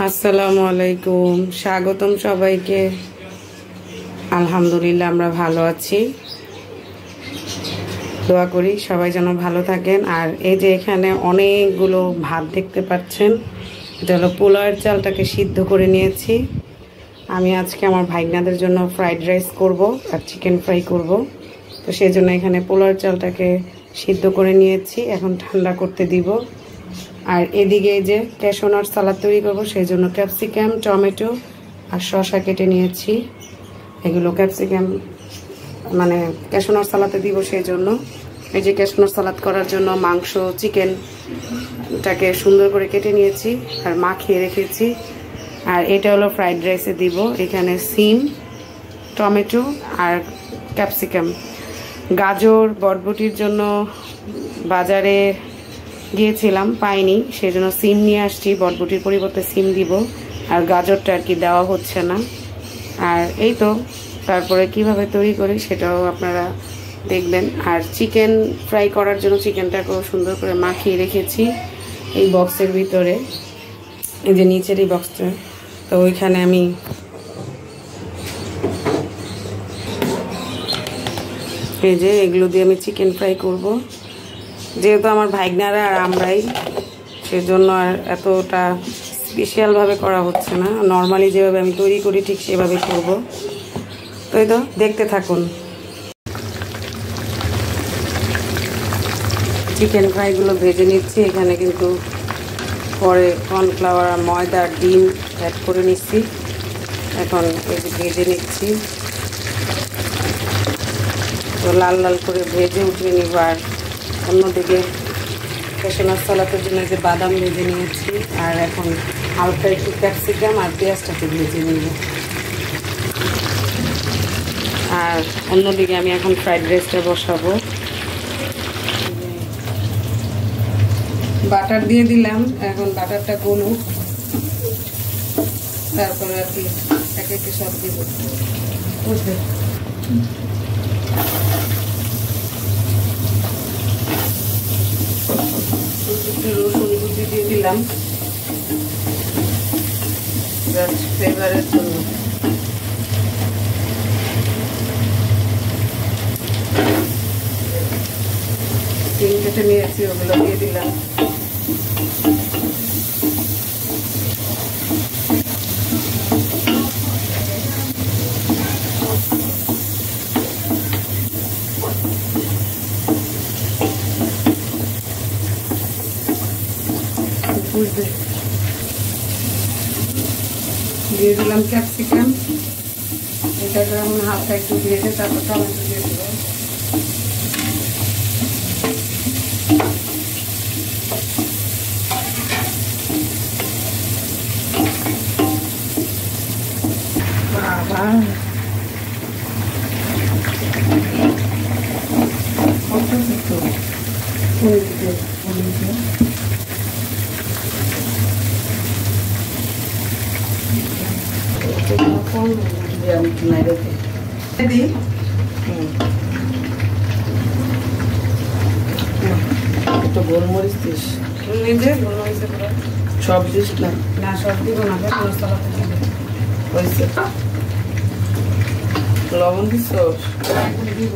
আসসালামু আলাইকুম, স্বাগতম সবাইকে। আলহামদুলিল্লাহ আমরা ভালো আছি, দোয়া করি সবাই যেন ভালো থাকেন। আর এই যে এখানে অনেকগুলো ভাত দেখতে পাচ্ছেন, এটা হলো পোলাওয়ের চালটাকে সিদ্ধ করে নিয়েছি। আমি আজকে আমার ভাইগনাদের জন্য ফ্রাইড রাইস করব আর চিকেন ফ্রাই করব, তো সেই জন্য এখানে পোলাওয়ের চালটাকে সিদ্ধ করে নিয়েছি, এখন ঠান্ডা করতে দিব। আর এদিকে যে ক্যাশনাট সালাদ তৈরি করব, সেই জন্য ক্যাপসিকাম, টমেটো আর শসা কেটে নিয়েছি। এগুলো ক্যাপসিকাম মানে ক্যাশনাট সালাদে দিব, সেই জন্য এই যে ক্যাশনাট সালাদ করার জন্য মাংস চিকেনটাকে সুন্দর করে কেটে নিয়েছি আর মাখিয়ে রেখেছি। আর এটা হলো ফ্রাইড রাইসে দিব, এখানে সিম, টমেটো আর ক্যাপসিকাম। গাজর বরবটির জন্য বাজারে গিয়েছিলাম, পাইনি, সেই জন্য সিম নিয়ে আসছি। বরবটির পরিবর্তে সিম দিব, আর গাজরটা আর কি দেওয়া হচ্ছে না। আর এই তো, তারপরে কিভাবে তৈরি করি সেটাও আপনারা দেখবেন। আর চিকেন ফ্রাই করার জন্য চিকেনটাকেও সুন্দর করে মাখিয়ে রেখেছি এই বক্সের ভিতরে, এই যে নিচের এই বক্সটা। তো ওইখানে আমি এই যে এগুলো দিয়ে আমি চিকেন ফ্রাই করব। যেহেতু আমার ভাইগনারা আর আমরাই, সেজন্য আর এতটা স্পেশালভাবে করা হচ্ছে না, নর্মালি যেভাবে আমি তৈরি করি ঠিক সেভাবে করব। তো এই তো দেখতে থাকুন। চিকেন ফ্রাইগুলো ভেজে নিচ্ছি, এখানে কিন্তু পরে কর্নফ্লাওয়ার আর ময়দা আর ডিম অ্যাড করে নিচ্ছি। এখন এই যে ভেজে নিচ্ছি, তো লাল লাল করে ভেজে উঠিয়ে নিব। আর অন্যদিকে ক্যাশনাট সালাদের জন্য যে বাদাম ভেজে নিয়েছি, আর এখন হালকা একটু ক্যাপসিকাম আর পেঁয়াজটাকে ভেজে নিব। আর অন্যদিকে আমি এখন ফ্রাইড রাইসটা বসাবো। বাটার দিয়ে দিলাম, এখন বাটারটা গলুক, তারপরে আর কি একে একে সব দিব। বুঝলে, একটু রসুন কুচি দিয়ে দিলাম জাস্ট ফ্লেভারের জন্য। ডিম কেটে নিয়েছি, ওগুলো দিয়ে দিলাম। দিয়ে দিলাম ক্যাপসিকাম, এটাকে আমি হালকা একটু ভেজে তারপর টমেটো দিয়ে দেবো। বাবা গোলমরিচ দিস, নিজে গোলমরিচ সব দিস না, না সব দিব না, হয়েছে। লবণ দিস, দিব।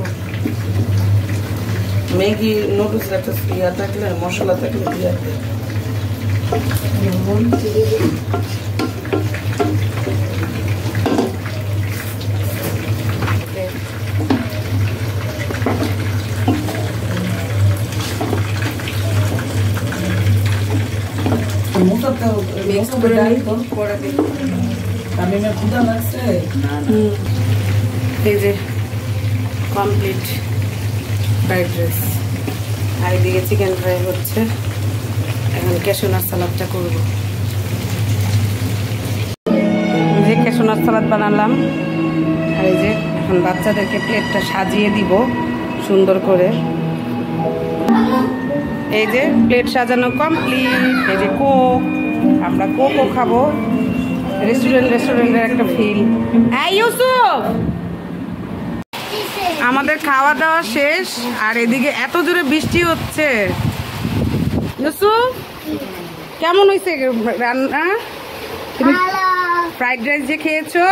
ম্যাগি নুডলস একটা ইয়া থাকলে, মশলা থাকলে দিয়ে লবণ এই যে কমপ্লিট ফ্রাইড রাইস। আর এদিকে চিকেন ফ্রাই হচ্ছে, এখন ক্যাশনাট সালাদটা করবো। যে ক্যাশনাট সালাদ বানালাম, আর এই যে এখন বাচ্চাদেরকে প্লেটটা সাজিয়ে দিব সুন্দর করে। এই যে প্লেট সাজানো কমপ্লিট। এই যে কোক, আমরা কোকও খাবো, রেস্টুরেন্টের একটা ফিল। এই ইউসুফ, আমাদের খাওয়া দাওয়া শেষ, আর এদিকে এত জোরে বৃষ্টি হচ্ছে। ইউসুফ কেমন হয়েছে রান্না? তুমি ফ্রাইড রাইস যে খেয়েছো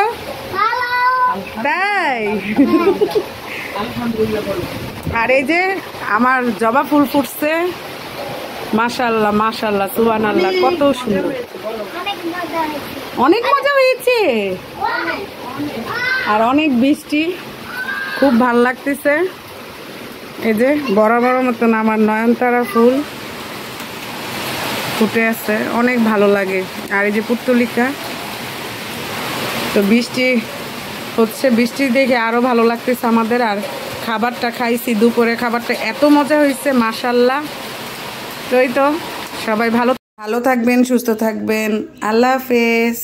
তাই? আর এই যে আমার জবা ফুল ফুটছে, মাশাআল্লাহ মাশাআল্লাহ সুবহানাল্লাহ, কত সুন্দর, অনেক মজা হয়েছে আর অনেক বৃষ্টি, খুব ভাল লাগতেছে। এই যে বড় বড় মতন আমার নয়নতারা ফুল ফুটে আছে, অনেক ভালো লাগে। আর এই যে পুত্তলিকা, তো বৃষ্টি হচ্ছে, বৃষ্টি দেখে আরো ভালো লাগতেছে আমাদের। আর খাবারটা খাইছি, দুপুরে খাবারটা এত মজা হয়েছে মাশাআল্লাহ। তো এই তো সবাই ভালো থাকবেন, সুস্থ থাকবেন, আল্লাহ হাফেজ।